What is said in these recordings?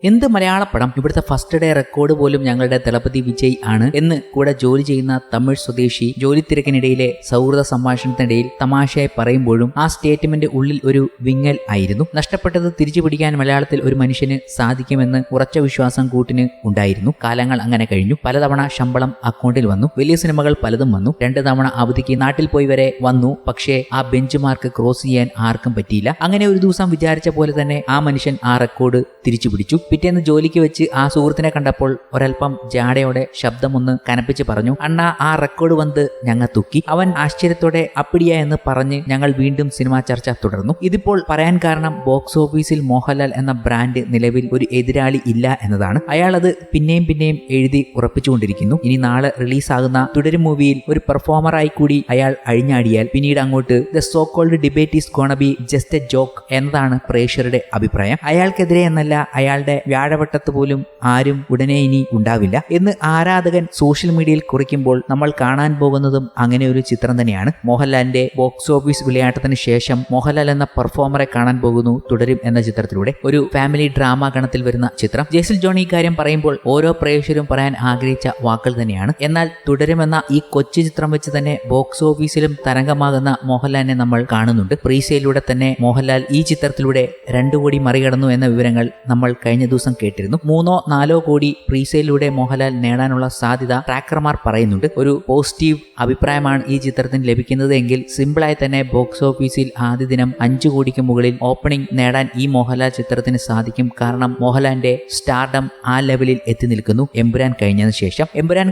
എന്ത് മലയാളപ്പടം, ഇവിടുത്തെ first day record പോലും ഞങ്ങളുടെ ദളപതി വിജയ് ആണ് എന്ന് കൂടെ ജോലി ചെയ്യുന്ന തമിഴ് സ്വദേശി ജോലി തിരക്കിനിടയിലെ സൗഹൃദ സംഭാഷണത്തിനിടയിൽ തമാശയായി പറയുമ്പോഴും ആ സ്റ്റേറ്റ്മെന്റ് ഉള്ളിൽ ഒരു വിങ്ങൽ ആയിരുന്നു. നഷ്ടപ്പെട്ടത് തിരിച്ചു പിടിക്കാൻ മലയാളത്തിൽ ഒരു മനുഷ്യന് സാധിക്കുമെന്ന് ഉറച്ച വിശ്വാസം കൂട്ടിന് ഉണ്ടായിരുന്നു. കാലങ്ങൾ അങ്ങനെ കഴിഞ്ഞു. പലതവണ ശമ്പളം അക്കൗണ്ടിൽ വന്നു. വലിയ സിനിമകൾ പലതും വന്നു. 2 തവണ അവധിക്ക് നാട്ടിൽ പോയി വരെ വന്നു. പക്ഷേ ആ ബെഞ്ച് മാർക്ക് ക്രോസ് ചെയ്യാൻ ആർക്കും പറ്റിയില്ല. അങ്ങനെ ഒരു ദിവസം വിചാരിച്ച പോലെ തന്നെ ആ മനുഷ്യൻ ആ റെക്കോർഡ് തിരിച്ചു പിടിച്ചു. പിറ്റേന്ന് ജോലിക്ക് വെച്ച് ആ സുഹൃത്തിനെ കണ്ടപ്പോൾ ഒരൽപ്പം ജാടയോടെ ശബ്ദമൊന്ന് കനപ്പിച്ച് പറഞ്ഞു, അണ്ണാ ആ റെക്കോർഡ് വന്ന് ഞങ്ങൾ തൂക്കി. അവൻ ആശ്ചര്യത്തോടെ അപ്പിടിയ എന്ന് പറഞ്ഞ് ഞങ്ങൾ വീണ്ടും സിനിമാ ചർച്ച തുടർന്നു. ഇതിപ്പോൾ പറയാൻ കാരണം ബോക്സ് ഓഫീസിൽ മോഹൻലാൽ എന്ന ബ്രാൻഡ് നിലവിൽ ഒരു എതിരാളി ഇല്ല എന്നതാണ്. അയാൾ അത് പിന്നെയും എഴുതി ഉറപ്പിച്ചുകൊണ്ടിരിക്കുന്നു. ഇനി നാളെ റിലീസാകുന്ന തുടരും മൂവിയിൽ ഒരു പെർഫോമറായി കൂടി അയാൾ അഴിഞ്ഞാടിയാൽ പിന്നീട് അങ്ങോട്ട് the so called debate is gonna be just a joke എന്നതാണ് പ്രേക്ഷകരുടെ അഭിപ്രായം. അയാൾക്കെതിരെ എന്നല്ല, അയാളുടെ വ്യാഴവട്ടത്ത് പോലും ആരും ഉടനെ ഇനി ഉണ്ടാവില്ല എന്ന് ആരാധകൻ സോഷ്യൽ മീഡിയയിൽ കുറിക്കുമ്പോൾ നമ്മൾ കാണാൻ പോകുന്നതും അങ്ങനെ ഒരു ചിത്രം തന്നെയാണ്. മോഹൻലാലിന്റെ ബോക്സ് ഓഫീസ് വിളയാട്ടത്തിന് ശേഷം മോഹൻലാൽ എന്ന പെർഫോമറെ കാണാൻ പോകുന്നു തുടരും എന്ന ചിത്രത്തിലൂടെ. ഒരു ഫാമിലി ഡ്രാമ ഗണത്തിൽ വരുന്ന ചിത്രം. ജേസിൽ ജോൺ ഈ കാര്യം പറയുമ്പോൾ ഓരോ പ്രേക്ഷകരും പറയാൻ ആഗ്രഹിച്ച വാക്കുകൾ തന്നെയാണ്. എന്നാൽ തുടരുമെന്ന ഈ കൊച്ചു ചിത്രം വെച്ച് തന്നെ ബോക്സ് ഓഫീസിലും തരംഗമാകുന്ന മോഹൻലാലിനെ നമ്മൾ കാണുന്നുണ്ട്. പ്രീസെയിലൂടെ തന്നെ മോഹൻലാൽ ഈ ചിത്രത്തിലൂടെ 2 കോടി മറികടന്നു എന്ന വിവരങ്ങൾ നമ്മൾ കഴിഞ്ഞ ദിവസം കേട്ടിരുന്നു. 3-4 കോടി പ്രീസെയിലൂടെ മോഹൻലാൽ നേടാനുള്ള സാധ്യത ട്രാക്കർമാർ പറയുന്നുണ്ട്. ഒരു പോസിറ്റീവ് അഭിപ്രായമാണ് ഈ ചിത്രത്തിന് ലഭിക്കുന്നത് എങ്കിൽ സിമ്പിളായി തന്നെ ബോക്സ് ഓഫീസിൽ ആദ്യ ദിനം 5 കോടിക്ക് മുകളിൽ ഓപ്പണിംഗ് നേടാൻ ഈ മോഹൻലാൽ ചിത്രത്തിന് സാധിക്കും. കാരണം മോഹൻലാലിന്റെ സ്റ്റാർഡം ആ ലെവലിൽ എത്തി നിൽക്കുന്നു എമ്പുരാൻ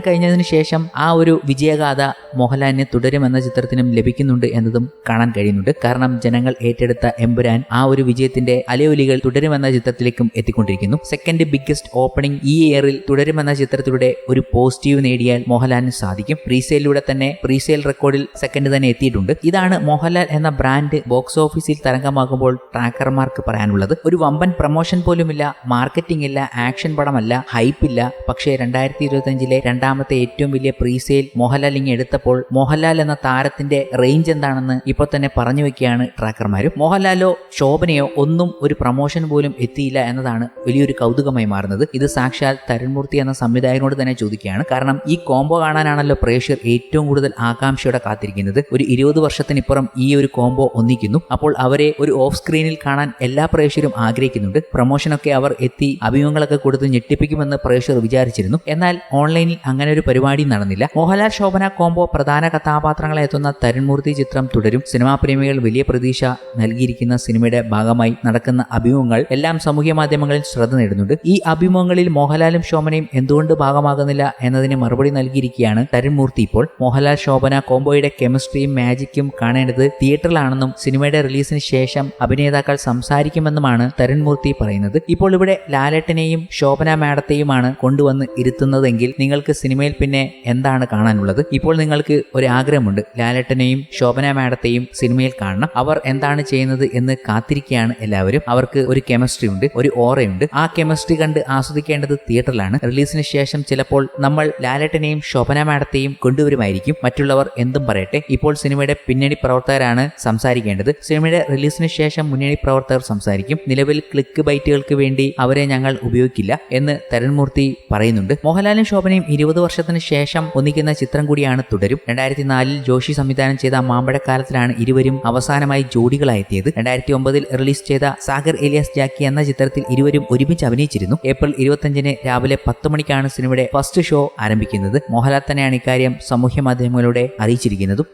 കഴിഞ്ഞതിന് ശേഷം ആ ഒരു വിജയഗാഥ മോഹൻലാലിന് തുടരുമെന്ന ചിത്രത്തിനും ലഭിക്കുന്നുണ്ട് എന്നതും കാണാൻ കഴിയുന്നുണ്ട്. കാരണം ജനങ്ങൾ ഏറ്റെടുത്ത എമ്പുരാൻ ആ ഒരു വിജയത്തിന്റെ അലയൊലികൾ തുടരുമെന്ന ചിത്രത്തിലേക്കും എത്തിക്കൊണ്ടിരിക്കുന്നു. സെക്കൻഡ് ബിഗ്ഗസ്റ്റ് ഓപ്പണിംഗ് ഈ ഇയറിൽ തുടരുമെന്ന ചിത്രത്തിലൂടെ ഒരു പോസിറ്റീവ് നേടിയാൽ മോഹൻലാലിന് സാധിക്കും. പ്രീസെയിലൂടെ തന്നെ പ്രീസെയിൽ റെക്കോർഡിൽ സെക്കൻഡ് തന്നെ എത്തിയിട്ടുണ്ട്. ഇതാണ് മോഹൻലാൽ എന്ന ബ്രാൻഡ് ബോക്സ് ഓഫീസിൽ തരംഗമാകുമ്പോൾ ട്രാക്കർമാർക്ക് പറയാനുള്ളത്. ഒരു വമ്പൻ പ്രൊമോഷൻ പോലുമില്ല, മാർക്കറ്റിംഗ് ഇല്ല, ആക്ഷൻ പടമല്ല, ഹൈപ്പില്ല. പക്ഷേ 2025 രണ്ടാമത്തെ ഏറ്റവും വലിയ പ്രീസെയിൽ മോഹൻലാൽ ഇങ്ങ് എടുത്തപ്പോൾ മോഹൻലാൽ എന്ന താരത്തിന്റെ റേഞ്ച് എന്താണെന്ന് ഇപ്പോൾ തന്നെ പറഞ്ഞു വെക്കുകയാണ് ട്രാക്കർമാരും. മോഹൻലാലോ ശോഭനയോ ഒന്നും ഒരു പ്രൊമോഷൻ പോലും എത്തിയില്ല എന്നതാണ് വലിയൊരു കൗതുകമായി മാറുന്നത്. ഇത് സാക്ഷാൽ തരുൺമൂർത്തി എന്ന സംവിധായകനോട് തന്നെ ചോദിക്കുകയാണ്. കാരണം ഈ കോംബോ കാണാനാണല്ലോ പ്രേക്ഷകർ ഏറ്റവും കൂടുതൽ ആകാംക്ഷയോടെ കാത്തിരിക്കുന്നത്. ഒരു 20 വർഷത്തിനിപ്പുറം ഈ ഒരു കോംബോ ഒന്നിക്കുന്നു. അപ്പോൾ അവരെ ഒരു ഓഫ് സ്ക്രീനിൽ കാണാൻ എല്ലാ പ്രേക്ഷകരും ആഗ്രഹിക്കുന്നുണ്ട്. പ്രൊമോഷനൊക്കെ അവർ എത്തി അഭിമുഖങ്ങളൊക്കെ കൊടുത്ത് ഞെട്ടിപ്പിക്കുമെന്ന് പ്രേക്ഷകർ വിചാരിച്ചിരുന്നു. എന്നാൽ ഓൺലൈനിൽ അങ്ങനെ ഒരു പരിപാടി നടന്നില്ല. മോഹൻലാൽ ശോഭന കോംബോ പ്രധാന കഥാപാത്രങ്ങളെ എത്തുന്ന തരുൺമൂർത്തി ചിത്രം തുടരും. സിനിമാ പ്രേമികൾ വലിയ പ്രതീക്ഷ നൽകിയിരിക്കുന്ന സിനിമയുടെ ഭാഗമായി നടക്കുന്ന അഭിമുഖങ്ങൾ എല്ലാം സാമൂഹ്യ മാധ്യമങ്ങളിൽ ശ്രദ്ധ നേടുന്നുണ്ട്. ഈ അഭിമുഖങ്ങളിൽ മോഹൻലാലും ശോഭനയും എന്തുകൊണ്ട് ഭാഗമാകുന്നില്ല എന്നതിന് മറുപടി നൽകിയിരിക്കുകയാണ് തരുൺമൂർത്തി. ഇപ്പോൾ മോഹൻലാൽ ശോഭന കോംബോയുടെ കെമിസ്ട്രിയും മാജിക്കും കാണേണ്ടത് തിയേറ്ററിലാണെന്നും സിനിമയുടെ റിലീസിന് ശേഷം അഭിനേതാക്കൾ സംസാരിക്കുമെന്നുമാണ് തരുൺമൂർത്തി പറയുന്നത്. ഇപ്പോൾ ഇവിടെ ലാലേട്ടനെയും ശോഭന മാഡത്തെയുമാണ് കൊണ്ടുവന്ന് ഇരുത്തുന്നതെങ്കിൽ നിങ്ങൾക്ക് സിനിമയിൽ പിന്നെ എന്താണ് കാണാനുള്ളത്? ഇപ്പോൾ നിങ്ങൾക്ക് ഒരു ആഗ്രഹമുണ്ട്, ലാലേട്ടനെയും ശോഭന മാഡത്തെയും സിനിമയിൽ കാണണം. അവർ എന്താണ് ചെയ്യുന്നത് എന്ന് കാത്തിരിക്കുകയാണ് എല്ലാവരും. അവർക്ക് ഒരു കെമിസ്ട്രി ഉണ്ട്, ഒരു ഓറയുണ്ട്. ആ കെമിസ്ട്രി കണ്ട് ആസ്വദിക്കേണ്ടത് തിയേറ്ററിലാണ്. റിലീസിന് ശേഷം ചിലപ്പോൾ നമ്മൾ ലാലേട്ടനെയും ശോഭന മാഡത്തെയും കൊണ്ടുവരുമായിരിക്കും. മറ്റുള്ളവർ എന്തും പറയട്ടെ. ഇപ്പോൾ സിനിമയുടെ പിന്നണി പ്രവർത്തകരാണ് സംസാരിക്കേണ്ടത്. സിനിമയുടെ റിലീസിന് ശേഷം മുന്നണി പ്രവർത്തകർ സംസാരിക്കും. നിലവിൽ ക്ലിക്ക് ബൈറ്റുകൾക്ക് വേണ്ടി അവരെ ഞങ്ങൾ ഉപയോഗിക്കില്ല എന്ന് തരുൺമൂർത്തി പറയുന്നുണ്ട്. മോഹൻലാലും ശോഭനയും 20 വർഷത്തിന് ശേഷം ഒന്നിക്കുന്ന ചിത്രം കൂടിയാണ് തുടരും. 2004 ജോഷി സംവിധാനം ചെയ്ത മാമ്പഴക്കാലത്തിലാണ് ഇരുവരും അവസാനമായി ജോഡികളായെത്തിയത്. 2009 റിലീസ് ചെയ്ത സാഗർ എലിയാസ് ജാക്കി എന്ന ചിത്രത്തിൽ ഇരുവരും ഒരുമിച്ച് അഭിനയിച്ചിരുന്നു. ഏപ്രിൽ 25 രാവിലെ 10 മണിക്കാണ് സിനിമയുടെ ഫസ്റ്റ് ഷോ ആരംഭിക്കുന്നത്. മോഹൻലാൽ തന്നെയാണ് ഇക്കാര്യം സാമൂഹ്യ മാധ്യമങ്ങളിലൂടെ അറിയിച്ചിരിക്കുന്നതും.